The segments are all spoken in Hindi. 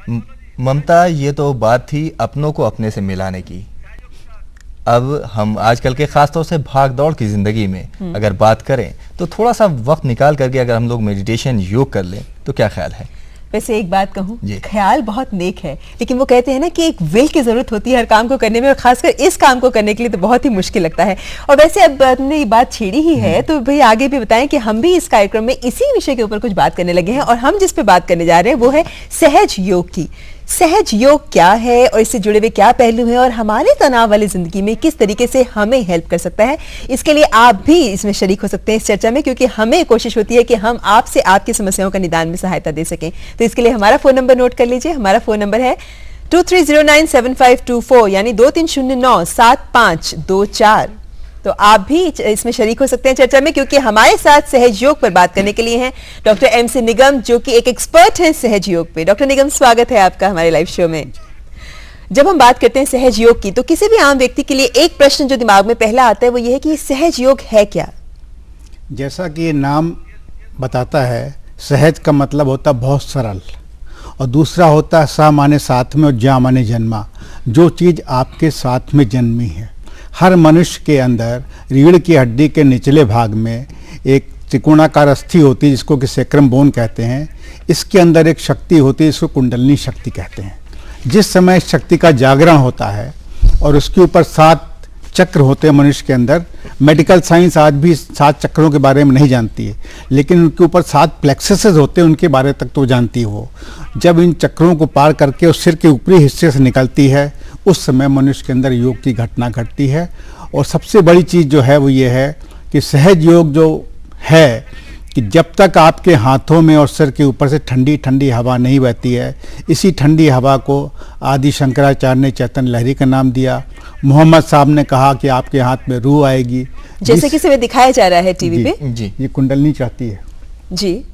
म- ममता, ये तो बात थी अपनों को अपने से मिलाने की। अब हम आजकल के खासतौर से भाग दौड़ की ज़िंदगी में अगर बात करें तो थोड़ा सा वक्त निकाल करके अगर हम लोग मेडिटेशन योग कर लें तो क्या ख्याल है? वैसे एक बात कहूँ, ख्याल बहुत नेक है, लेकिन वो कहते हैं ना कि एक विल की जरूरत होती है हर काम को करने में, और खासकर इस काम को करने के लिए तो बहुत ही मुश्किल लगता है। और वैसे अब आपने ये बात छेड़ी ही है तो भाई आगे भी बताएं कि हम भी इस कार्यक्रम में इसी विषय के ऊपर कुछ बात करने लगे हैं, और हम जिस पे बात करने जा रहे हैं वो है सहज योग की। सहज योग क्या है और इससे जुड़े हुए क्या पहलू हैं, और हमारे तनाव वाली जिंदगी में किस तरीके से हमें हेल्प कर सकता है। इसके लिए आप भी इसमें शरीक हो सकते हैं इस चर्चा में, क्योंकि हमें कोशिश होती है कि हम आपसे आपकी समस्याओं का निदान में सहायता दे सकें। तो इसके लिए हमारा फोन नंबर नोट कर लीजिए। हमारा फोन नंबर है 23097524, यानी 23097524। तो आप भी इसमें शरीक हो सकते हैं चर्चा में, क्योंकि हमारे साथ सहज योग पर बात करने के लिए हैं डॉक्टर MC निगम, जो कि एक एक्सपर्ट हैं सहज योग पे। डॉक्टर निगम, स्वागत है आपका हमारे लाइव शो में। जब हम बात करते हैं सहज योग की, तो किसी भी आम व्यक्ति के लिए एक प्रश्न जो दिमाग में पहला आता है वो ये है कि सहज योग है क्या? जैसा कि ये नाम बताता है, सहज का मतलब होता है बहुत सरल, और दूसरा होता है सा माने साथ में और जा माने जन्मा, जो चीज़ आपके साथ में जन्मी है। हर मनुष्य के अंदर रीढ़ की हड्डी के निचले भाग में एक त्रिकोणाकार अस्थि होती है जिसको कि सैक्रम बोन कहते हैं। इसके अंदर एक शक्ति होती है, इसको कुंडलिनी शक्ति कहते हैं। जिस समय इस शक्ति का जागरण होता है और उसके ऊपर 7 चक्र होते हैं मनुष्य के अंदर। मेडिकल साइंस आज भी 7 चक्रों के बारे में नहीं जानती है, लेकिन उनके ऊपर 7 प्लेक्ससेस होते हैं, उनके बारे तक तो जानती है वो। जब इन चक्रों को पार करके उस सिर के ऊपरी हिस्से से निकलती है, उस समय मनुष्य के अंदर योग की घटना घटती है। और सबसे बड़ी चीज़ जो है वो ये है कि सहज योग जो है कि जब तक आपके हाथों में और सिर के ऊपर से ठंडी ठंडी हवा नहीं बहती है, इसी ठंडी हवा को आदि शंकराचार्य ने चैतन्य लहरी का नाम दिया। मोहम्मद साहब ने कहा कि आपके हाथ में रूह आएगी, जैसे कि समय दिखाया जा रहा है टीवी पे। जी, ये कुंडलिनी चाहती है जी।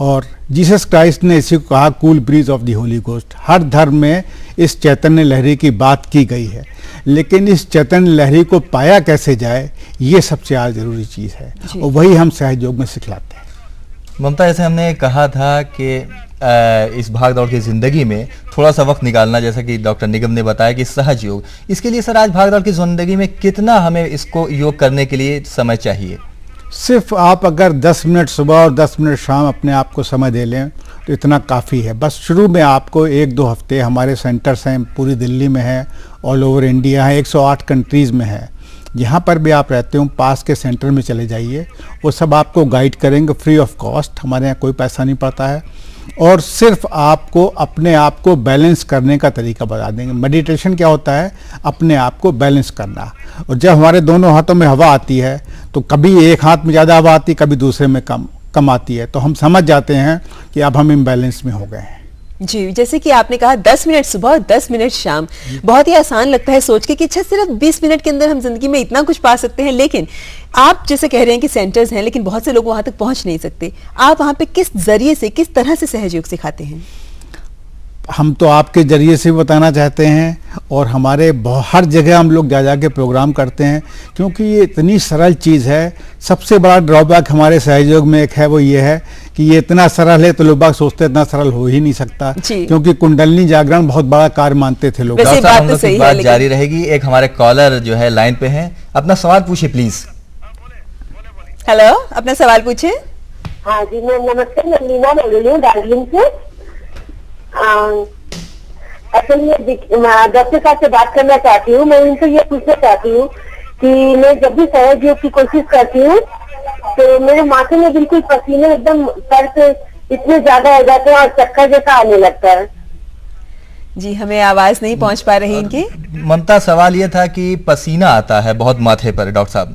और जीसस क्राइस्ट ने इसी को कहा cool breeze of the holy ghost. हर धर्म में इस चैतन्य लहरी की बात की गई है, लेकिन इस चैतन्य लहरी को पाया कैसे जाए, ये सबसे आज जरूरी चीज़ है, और वही हम सहयोग में सिखलाते हैं। ममता, जैसे हमने कहा था कि इस भाग दौड़ की ज़िंदगी में थोड़ा सा वक्त निकालना, जैसा कि डॉक्टर निगम ने बताया कि सहज योग, इसके लिए सर आज भाग दौड़ की ज़िंदगी में कितना हमें इसको योग करने के लिए समय चाहिए? सिर्फ आप अगर 10 मिनट सुबह और 10 मिनट शाम अपने आप को समय दे लें तो इतना काफ़ी है। बस शुरू में आपको 1-2 हफ्ते, हमारे सेंटर्स हैं पूरी दिल्ली में है, ऑल ओवर इंडिया है, 108 कंट्रीज़ में है। जहाँ पर भी आप रहते हो पास के सेंटर में चले जाइए, वो सब आपको गाइड करेंगे फ्री ऑफ कॉस्ट। हमारे यहाँ कोई पैसा नहीं पड़ता है, और सिर्फ आपको अपने आप को बैलेंस करने का तरीका बता देंगे। मेडिटेशन क्या होता है? अपने आप को बैलेंस करना। और जब हमारे दोनों हाथों में हवा आती है तो कभी एक हाथ में ज़्यादा हवा आती है, कभी दूसरे में कम आती है, तो हम समझ जाते हैं कि अब हम इम्बैलेंस में हो गए हैं। जी, जैसे कि आपने कहा 10 मिनट सुबह और 10 मिनट शाम, बहुत ही आसान लगता है सोच के कि अच्छा सिर्फ 20 मिनट के अंदर हम जिंदगी में इतना कुछ पा सकते हैं। लेकिन आप जैसे कह रहे हैं कि सेंटर्स हैं, लेकिन बहुत से लोग वहां तक पहुंच नहीं सकते। आप वहां पे किस जरिए से, किस तरह से सहयोग सिखाते हैं? हम तो आपके जरिए से बताना चाहते हैं, और हमारे हर जगह हम लोग जा के प्रोग्राम करते हैं, क्योंकि ये इतनी सरल चीज़ है। सबसे बड़ा ड्रॉबैक हमारे सहयोग में एक है, वो ये है कि ये इतना सरल है तो लोग बाग सोचते इतना सरल हो ही नहीं सकता, क्योंकि कुंडलिनी जागरण बहुत बड़ा कार्य मानते थे लोग। बात जारी रहेगी। एक हमारे कॉलर जो है लाइन पे हैं, अपना सवाल पूछिए प्लीज। हेलो, अपना सवाल पूछिए। हाँ जी, मैं नमस्ते, मैं लीना बोल रही हूँ दार्जिलिंग से। असल में डॉक्टर साहब से बात करना चाहती हूँ। मैं उनसे ये पूछना चाहती हूँ कि मैं जब भी सहज योग की कोशिश करती हूँ तो मेरे माथे में बिल्कुल पसीने एकदम सर पे इतने ज्यादा हो जाते हैं और चक्कर जैसा आने लगता है। जी, हमें आवाज नहीं पहुंच पा रही इनकी। ममता, सवाल ये था कि पसीना आता है बहुत माथे पर। डॉक्टर साहब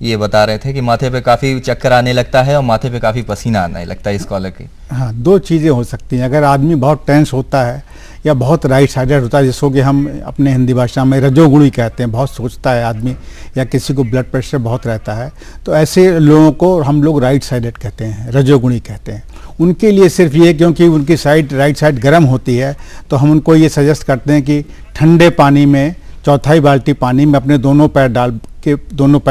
ये बता रहे थे कि माथे पे काफी चक्कर आने लगता है और माथे पे काफी पसीना आने लगता है इस कॉलर के। हाँ, 2 चीज़ें हो सकती हैं। अगर आदमी बहुत टेंस होता है या बहुत राइट साइडेड होता है, जिसको कि हम अपने हिंदी भाषा में रजोगुणी कहते हैं, बहुत सोचता है आदमी, या किसी को ब्लड प्रेशर बहुत रहता है, तो ऐसे लोगों को हम लोग राइट साइडेड कहते हैं, रजोगुणी कहते हैं। उनके लिए सिर्फ ये, क्योंकि उनकी राइट साइड गर्म होती है, तो हम उनको ये सजेस्ट करते हैं कि ठंडे पानी में 1/4 बाल्टी पानी में अपने दोनों पैर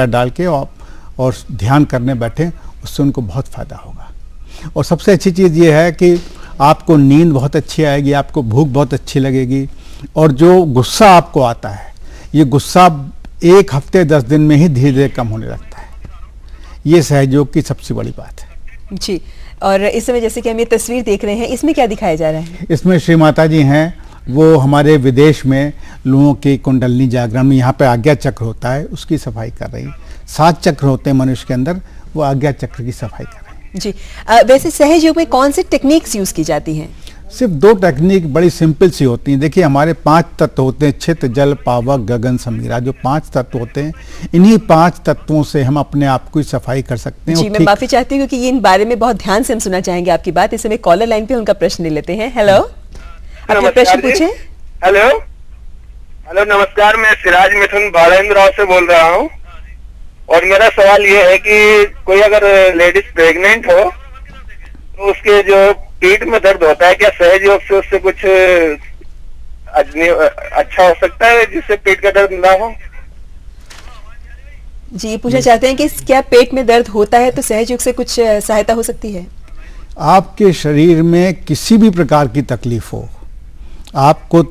डाल के और ध्यान करने बैठें, उससे उनको बहुत फ़ायदा होगा। और सबसे अच्छी चीज़ ये है कि आपको नींद बहुत अच्छी आएगी, आपको भूख बहुत अच्छी लगेगी, और जो गुस्सा आपको आता है, ये गुस्सा 1 हफ्ते 10 दिन में ही धीरे धीरे कम होने लगता है। ये सहयोग की सबसे बड़ी बात है जी। और इस समय जैसे कि हम ये तस्वीर देख रहे हैं, इसमें क्या दिखाया जा रहा है? इसमें श्री माता जी हैं, वो हमारे विदेश में लोगों की कुंडलनी जागरण में यहाँ पे आज्ञा चक्र होता है, उसकी सफाई कर रही। 7 चक्र होते हैं मनुष्य के अंदर, वो आज्ञा चक्र की सफाई कर रहे हैं जी। वैसे सहज योग में कौन सी टेक्निक्स यूज की जाती हैं? सिर्फ 2 टेक्निक बड़ी सिंपल सी होती हैं। देखिए, हमारे 5 तत्व होते हैं, छित, जल, पावक, गगन, समीरा। जो 5 तत्व होते हैं, इन्हीं 5 तत्वों से हम अपने आप की सफाई कर सकते हैं। जी, मैं माफी चाहती हूँ क्योंकि इन बारे में बहुत ध्यान से हम सुनना चाहेंगे आपकी बात। इस समय कॉलर लाइन पे उनका प्रश्न ले लेते हैं। हेलो, अपना प्रश्न पूछे। हेलो हेलो, नमस्कार। मैं सिराज मिथुन बालेंद्र राव से बोल रहा हूँ, और मेरा सवाल ये है कि कोई अगर लेडीज प्रेग्नेंट हो तो उसके जो पीठ में दर्द होता है, क्या सहज योग से उससे कुछ अच्छा हो सकता है जिससे पेट का दर्द ना हो? जी, पूछना चाहते हैं कि क्या पेट में दर्द होता है तो सहज योग से कुछ सहायता हो सकती है? आपके शरीर में किसी भी प्रकार की तकलीफ हो, आपको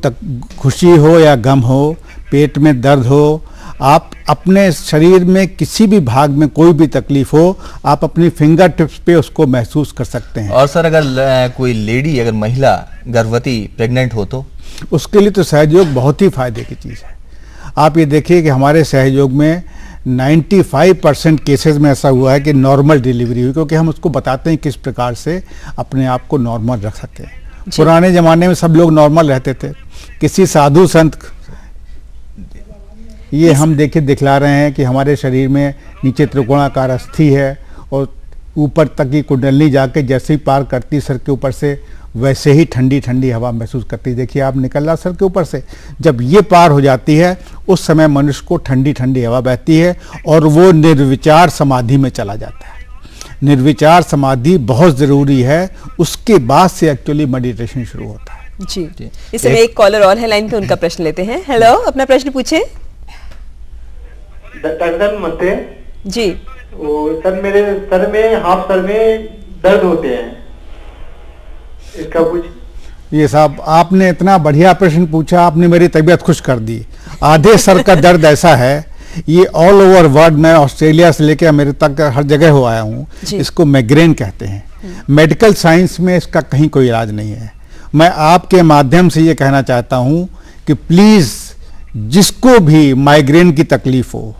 खुशी हो या गम हो, पेट में दर्द हो, आप अपने शरीर में किसी भी भाग में कोई भी तकलीफ हो, आप अपनी फिंगर टिप्स पे उसको महसूस कर सकते हैं। और सर, अगर कोई लेडी, अगर महिला गर्भवती प्रेग्नेंट हो तो उसके लिए तो सहयोग बहुत ही फायदे की चीज़ है। आप ये देखिए कि हमारे सहयोग में 95% केसेस में ऐसा हुआ है कि नॉर्मल डिलीवरी हुई, क्योंकि हम उसको बताते हैं किस प्रकार से अपने आप को नॉर्मल रख सकें। पुराने ज़माने में सब लोग नॉर्मल रहते थे, किसी साधु संत, ये हम दिखला रहे हैं कि हमारे शरीर में नीचे त्रिकोणाकार अस्थि है और ऊपर तक की कुंडली जाके जैसे ही पार करती सर के ऊपर से, वैसे ही ठंडी ठंडी हवा महसूस करती। देखिए, आप निकल रहा सर के ऊपर से, जब ये पार हो जाती है उस समय मनुष्य को ठंडी ठंडी हवा बहती है और वो निर्विचार समाधि में चला जाता है। निर्विचार समाधि बहुत ज़रूरी है, उसके बाद से एक्चुअली मेडिटेशन शुरू होता है। जी, इस समय एक कॉलर और है लाइन पे, उनका प्रश्न लेते हैं। हेलो, अपना प्रश्न पूछे। नमस्ते जी। सर, मेरे सर में, हाफ सर में दर्द होते हैं, इसका कुछ? ये साहब, आपने इतना बढ़िया प्रश्न पूछा, आपने मेरी तबीयत खुश कर दी। आधे सर का दर्द ऐसा है, ये ऑल ओवर वर्ल्ड में, ऑस्ट्रेलिया से लेकर अमेरिका तक हर जगह हो आया हूँ। इसको माइग्रेन कहते हैं। मेडिकल साइंस में इसका कहीं कोई इलाज नहीं है। मैं आपके माध्यम से ये कहना चाहता हूँ कि प्लीज़, जिसको भी माइग्रेन की तकलीफ हो,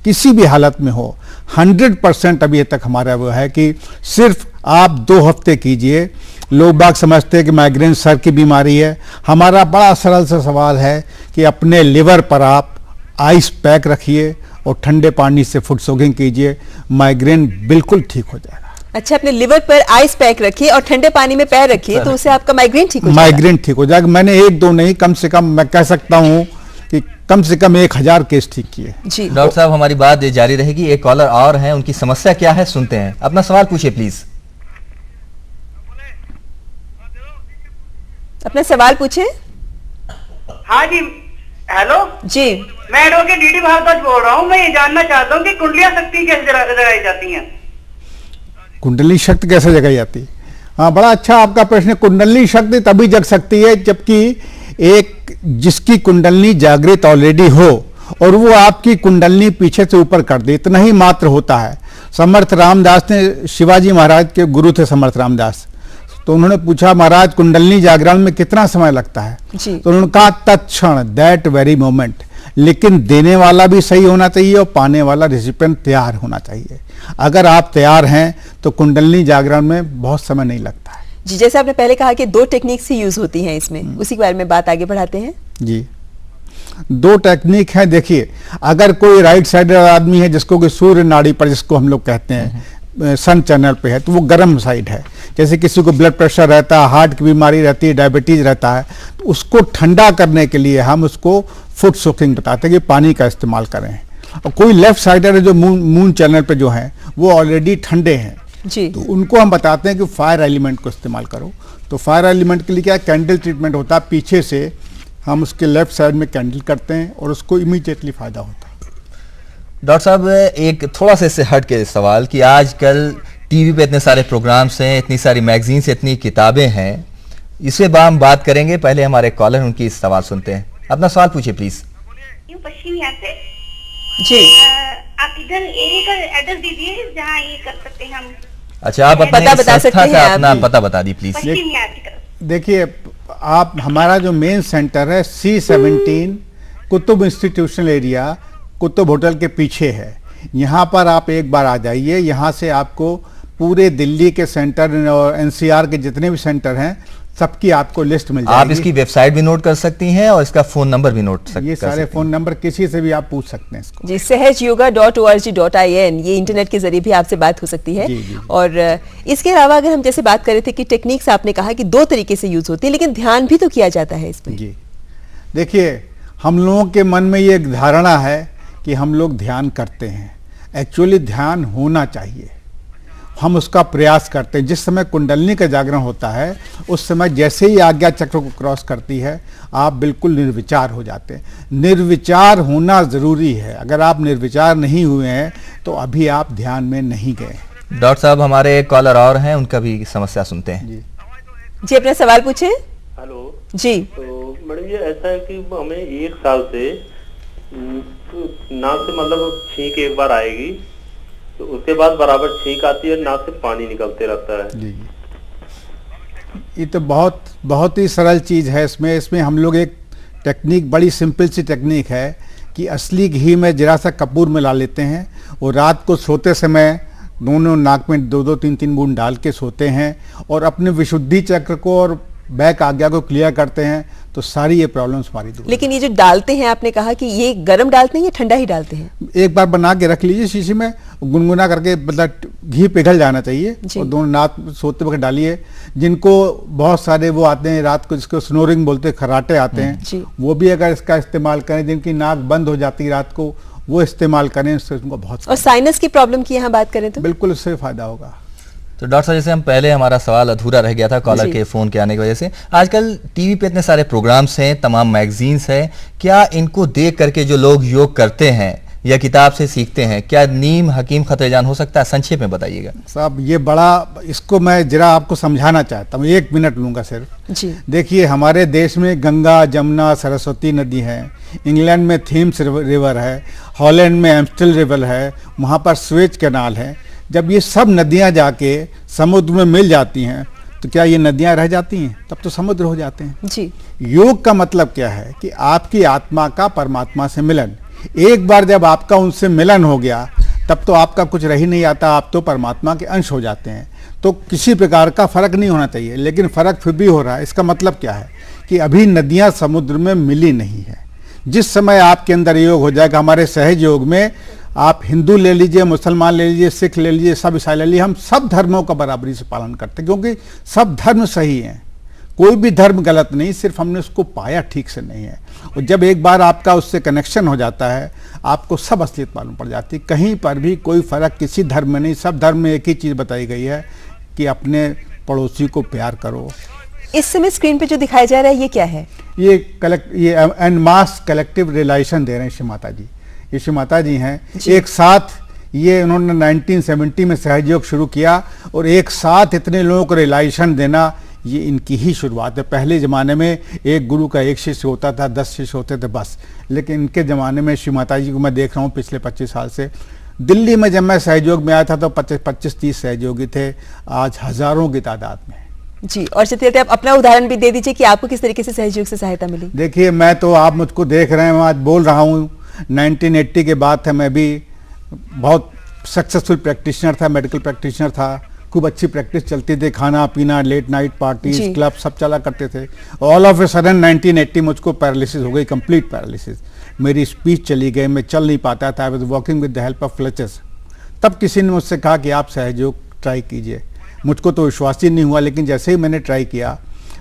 किसी भी हालत में हो, 100% अभी तक हमारा वो है कि सिर्फ आप 2 हफ्ते कीजिए। लोग बाग समझते हैं कि माइग्रेन सर की बीमारी है। हमारा बड़ा सरल सा सवाल है कि अपने लिवर पर आप आइस पैक रखिए और ठंडे पानी से फुट सोकिंग कीजिए, माइग्रेन बिल्कुल ठीक हो जाएगा। अच्छा, अपने लिवर पर आइस पैक रखिए और ठंडे पानी में पैर रखिए, तो उससे आपका माइग्रेन ठीक हो जाएगा। माइग्रेन ठीक हो जाएगा। मैंने 1-2 नहीं, कम से कम मैं कह सकता हूँ कि कम से कम 1000 केस ठीक किए। जी डॉक्टर साहब, हमारी बात जारी रहेगी। एक कॉलर और हैं, उनकी समस्या क्या है सुनते हैं। अपना सवाल पूछिए प्लीज। अपना सवाल पूछे। हाँ जी, हेलो जी, मैं एडवोकेट डीडी भारद्वाज बोल रहा हूँ। मैं ये जानना चाहता हूँ कि कुंडलियां शक्ति कैसे जगाई जाती हैं? कुंडली शक्ति कैसे जगाई जाती है? हाँ, बड़ा अच्छा आपका प्रश्न है। कुंडली शक्ति तभी जग सकती है जबकि एक जिसकी कुंडली जागृत ऑलरेडी हो और वो आपकी कुंडली पीछे से ऊपर कर दे, इतना ही मात्र होता है। समर्थ रामदास ने, शिवाजी महाराज के गुरु थे समर्थ रामदास, तो उन्होंने पूछा, महाराज कुंडली जागरण में कितना समय लगता है? तो उन्होंने कहा, तत्क्षण, दैट वेरी मोमेंट। लेकिन देने वाला भी सही होना चाहिए और पाने वाला रिसिपिएंट तैयार होना चाहिए। अगर आप तैयार हैं तो कुंडली जागरण में बहुत समय नहीं लगता है। जी, जैसे आपने पहले कहा कि 2 टेक्निक्स ही यूज होती हैं इसमें, उसी के बारे में बात आगे बढ़ाते हैं। जी, 2 टेक्निक है। देखिए, अगर कोई राइट साइडर आदमी है जिसको कि सूर्य नाड़ी पर, जिसको हम लोग कहते हैं सन चैनल पे है, तो वो गर्म साइड है। जैसे किसी को ब्लड प्रेशर रहता है, हार्ट की बीमारी रहती है, डायबिटीज रहता है, तो उसको ठंडा करने के लिए हम उसको फुट सोकिंग बताते हैं कि पानी का इस्तेमाल करें। और कोई लेफ्ट साइडर है जो मून चैनल पे जो है वो ऑलरेडी ठंडे हैं जी, तो उनको हम बताते हैं कि फायर एलिमेंट को इस्तेमाल करो। तो फायर एलिमेंट के लिए क्या, कैंडल ट्रीटमेंट होता है। पीछे से हम उसके लेफ्ट साइड में कैंडल करते हैं और उसको इमीडिएटली फायदा होता है। डॉक्टर साहब, एक थोड़ा सा इससे हट के सवाल कि आजकल टीवी पे इतने सारे प्रोग्राम्स हैं, इतनी सारी मैगजीन्स, इतनी किताबें हैं, इसे हम बात करेंगे, पहले हमारे कॉलर उनकी सवाल सुनते हैं। अपना सवाल पूछिए प्लीज। यूँ पश्चिम यहाँ से जी आप इधर एरिया का एड्रेस दीजिए जहाँ ये कर सकते हैं हम। अच्छा, आप अपने पता बता संस्था सकते हैं का आप? अपना पता बता दी प्लीज। पश्चिम यहाँ की तरफ। देखिए, आप हमारा जो मेन सेंटर है C17 Qutub institutional area, Qutub hotel के पीछे है। यहाँ पर आप एक बार आ जाइए। यहाँ से आपको पूरे दिल्ली के सेंटर और NCR के जितने भी सेंटर हैं सबकी आपको लिस्ट मिल जाएगी। आप इसकी वेबसाइट भी नोट कर सकती हैं और इसका फोन नंबर भी नोट ये सारे फोन नंबर किसी से भी आप पूछ सकते हैं इसको। जी, सहजयोगा.org.in ये इंटरनेट के जरिए भी आपसे बात हो सकती है। जी, जी। और इसके अलावा अगर हम जैसे बात कर रहे थे कि टेक्निक्स आपने कहा कि 2 तरीके से यूज होती है, लेकिन ध्यान भी तो किया जाता है इसमें। जी, देखिए, हम लोगों के मन में ये एक धारणा है कि हम लोग ध्यान करते हैं। एक्चुअली ध्यान होना चाहिए, हम उसका प्रयास करते हैं। जिस समय कुंडलिनी का जागरण होता है उस समय जैसे ही आज्ञा चक्र को क्रॉस करती है आप बिल्कुल निर्विचार हो जाते हैं। निर्विचार होना ज़रूरी है। अगर आप निर्विचार नहीं हुए हैं तो अभी आप ध्यान में नहीं गए। डॉक्टर साहब, हमारे एक कॉलर और हैं, उनका भी समस्या सुनते हैं। जी, अपना सवाल पूछे। हेलो जी, तो मैडम ये ऐसा है कि हमें 1 साल से नाक से मतलब छींक एक बार आएगी, तो उसके बाद बराबर छींक आती है, नाक से पानी निकलते रहता है। जी, ये तो बहुत ही सरल चीज़ है। इसमें हम लोग एक टेक्निक, बड़ी सिंपल सी टेक्निक है कि असली घी में जरा सा कपूर मिला लेते हैं और रात को सोते समय दोनों नाक में 2-2 3-3 बूंद डाल के सोते हैं और अपने विशुद्धि चक्र को और बैक आज्ञा को क्लियर करते हैं तो सारी ये प्रॉब्लम्स हमारी दूर। लेकिन ये जो डालते हैं, आपने कहा कि ये गर्म डालते हैं या ठंडा ही डालते हैं? एक बार बना के रख लीजिए शीशी में, गुनगुना करके, मतलब घी पिघल जाना चाहिए और दोनों नाक सोते वक्त डालिए। जिनको बहुत सारे वो आते हैं रात को, जिसको स्नोरिंग बोलते हैं, खर्राटे आते हैं, वो भी अगर इसका इस्तेमाल करें, जिनकी नाक बंद हो जाती है रात को, वो इस्तेमाल करें, उससे उनको बहुत। और साइनस की प्रॉब्लम की यहाँ बात करें तो बिल्कुल उससे फायदा होगा। तो डॉक्टर साहब, जैसे हम पहले, हमारा सवाल अधूरा रह गया था कॉलर के फोन के आने की वजह से। आजकल टीवी पे इतने सारे प्रोग्राम्स हैं, तमाम मैगजीन्स हैं, क्या इनको देख करके जो लोग योग करते हैं या किताब से सीखते हैं, क्या नीम हकीम खतरेजान हो सकता है? संक्षेप में बताइएगा साहब। ये बड़ा, इसको मैं जरा आपको समझाना चाहता हूँ, 1 मिनट लूँगा सिर्फ। जी, देखिए, हमारे देश में गंगा, जमुना, सरस्वती नदी है, इंग्लैंड में थेम्स रिवर है, हॉलैंड में एम्स्टल रिवर है, वहाँ पर स्वेज कैनाल है। जब ये सब नदियाँ जाके समुद्र में मिल जाती हैं तो क्या ये नदियाँ रह जाती हैं? तब तो समुद्र हो जाते हैं। जी, योग का मतलब क्या है कि आपकी आत्मा का परमात्मा से मिलन। एक बार जब आपका उनसे मिलन हो गया तब तो आपका कुछ रह ही नहीं आता, आप तो परमात्मा के अंश हो जाते हैं। तो किसी प्रकार का फर्क नहीं होना चाहिए, लेकिन फर्क फिर भी हो रहा है। इसका मतलब क्या है कि अभी नदियाँ समुद्र में मिली नहीं है। जिस समय आपके अंदर योग हो जाएगा, हमारे सहज योग में आप हिंदू ले लीजिए, मुसलमान ले लीजिए, सिख ले लीजिए, सब ईसाई ले लीजिए, हम सब धर्मों का बराबरी से पालन करते हैं, क्योंकि सब धर्म सही हैं। कोई भी धर्म गलत नहीं, सिर्फ हमने उसको पाया ठीक से नहीं है। और जब एक बार आपका उससे कनेक्शन हो जाता है, आपको सब असलियत मालूम पड़ जाती है। कहीं पर भी कोई फर्क किसी धर्म में नहीं। सब धर्म में एक ही चीज़ बताई गई है कि अपने पड़ोसी को प्यार करो। इस समय स्क्रीन पे जो दिखाया जा रहा है ये क्या है? ये एन मास कलेक्टिव रियलाइजेशन दे रहे हैं श्री माता जी। ये श्री माता जी हैं, एक साथ ये उन्होंने 1970 में सहयोग शुरू किया और एक साथ इतने लोगों को रियलाइजेशन देना, ये इनकी ही शुरुआत है। पहले ज़माने में एक गुरु का एक शिष्य होता था, 10 शिष्य होते थे बस। लेकिन इनके ज़माने में श्री माता जी को मैं देख रहा हूँ पिछले 25 साल से। दिल्ली में जब मैं सहयोग में आया था तो 25-30 सहयोगी थे, आज हज़ारों की तादाद में। जी, और चलते आप अपना उदाहरण भी दे दीजिए कि आपको किस तरीके से सहयोग से सहायता मिली। देखिए, मैं तो, आप मुझको देख रहे हैं, मैं आज बोल रहा हूँ, 1980 के बाद था, मैं भी बहुत सक्सेसफुल प्रैक्टिशनर था, मेडिकल प्रैक्टिशनर था, खूब अच्छी प्रैक्टिस चलती थी, खाना पीना, लेट नाइट पार्टीज, क्लब सब चला करते थे। ऑल ऑफ ए सडन 1980 मुझको पैरालिसिस हो गई, कंप्लीट पैरालिसिस। मेरी स्पीच चली गई, मैं चल नहीं पाता था। I was walking with the help of clutches. तब किसी ने मुझसे कहा कि आप सहयोग ट्राई कीजिए। मुझको तो विश्वास ही नहीं हुआ, लेकिन जैसे ही मैंने ट्राई किया,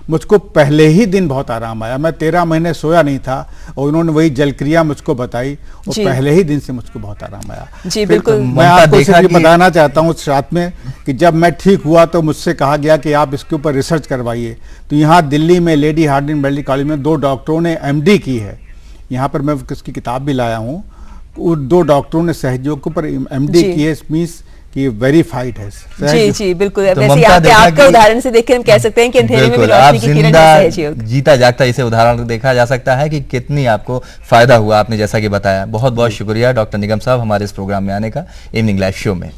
मुझको पहले ही दिन बहुत आराम आया। मैं 13 महीने सोया नहीं था और उन्होंने वही जलक्रिया मुझको बताई और पहले ही दिन से मुझको बहुत आराम आया। जी बिल्कुल। मैं आपको सिर्फ बताना चाहता हूँ उस रात में कि जब मैं ठीक हुआ तो मुझसे कहा गया कि आप इसके ऊपर रिसर्च करवाइए। तो यहाँ दिल्ली में लेडी हार्डिंग मेडिकल कॉलेज में 2 डॉक्टरों ने MD की है। यहाँ पर मैं उसकी किताब भी लाया हूँ। 2 डॉक्टरों ने सहयोग के ऊपर MD की है। मीन्स कि वेरीफाइड है। जी जी बिल्कुल। तो वैसे ममता आपके देखा आपका कि- उदाहरण से देखकर हम कह सकते हैं कि अंधेरे में भी बिल्कुल, आप रोशनी की किरण जिंदा है सहज योग। जीता जागता इसे उदाहरण देखा जा सकता है कि कितनी आपको फायदा हुआ, आपने जैसा कि बताया। बहुत बहुत शुक्रिया डॉक्टर निगम साहब हमारे इस प्रोग्राम में आने का, इवनिंग लाइव शो में।